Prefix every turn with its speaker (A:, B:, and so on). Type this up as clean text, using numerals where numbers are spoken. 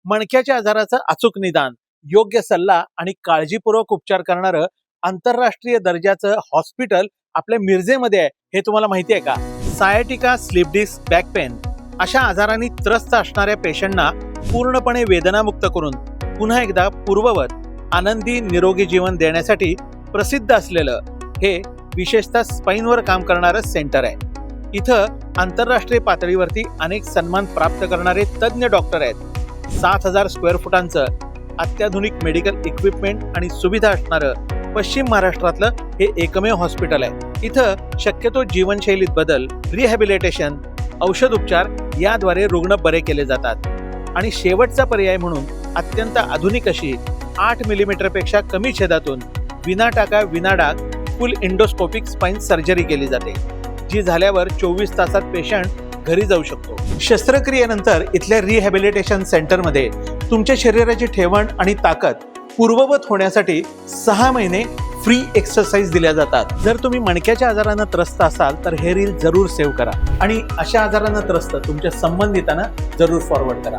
A: मणक्याच्या आजाराचं अचूक निदान, योग्य सल्ला आणि काळजीपूर्वक उपचार करणारं आंतरराष्ट्रीय दर्जाचं हॉस्पिटल आपल्या मिरजेमध्ये आहे. हे तुम्हाला माहिती आहे का? Sciatica, slip disc, back pain अशा आजारांनी त्रस्त असणाऱ्या पेशंटना पूर्णपणे वेदनामुक्त करून पुन्हा एकदा पूर्ववत आनंदी निरोगी जीवन देण्यासाठी प्रसिद्ध असलेलं हे विशेषतः स्पाईनवर काम करणारं सेंटर आहे. इथं आंतरराष्ट्रीय पातळीवरती अनेक सन्मान प्राप्त करणारे तज्ज्ञ डॉक्टर आहेत. 7,000 स्क्वेअर फुटांचं अत्याधुनिक मेडिकल इक्विपमेंट आणि सुविधा असणारं पश्चिम महाराष्ट्रातलं हे एकमेव हॉस्पिटल आहे. इथं शक्यतो जीवनशैलीत बदल, रिहॅबिलिटेशन, औषध उपचार याद्वारे रुग्ण बरे केले जातात. आणि शेवटचा पर्याय म्हणून अत्यंत आधुनिक अशी 8 मिलीमीटरपेक्षा कमी छेदातून विनाटाका विनाडाग फुल इंडोस्कोपिक स्पाइन सर्जरी केली जाते, जी झाल्यावर 24 तासात पेशंट घरी जाऊ शकतो. शस्त्रक्रियेनंतर इथल्या रिहॅबिलिटेशन सेंटरमध्ये तुमच्या शरीराची ठेवण आणि ताकद पूर्ववत होण्यासाठी 6 महिने फ्री एक्सरसाइज दिल्या जातात. जर तुम्ही मणक्याच्या आजारानं त्रस्त असाल तर हे रील जरूर सेव्ह करा आणि अशा आजारानं त्रस्त तुमच्या संबंधितांना जरूर फॉरवर्ड करा.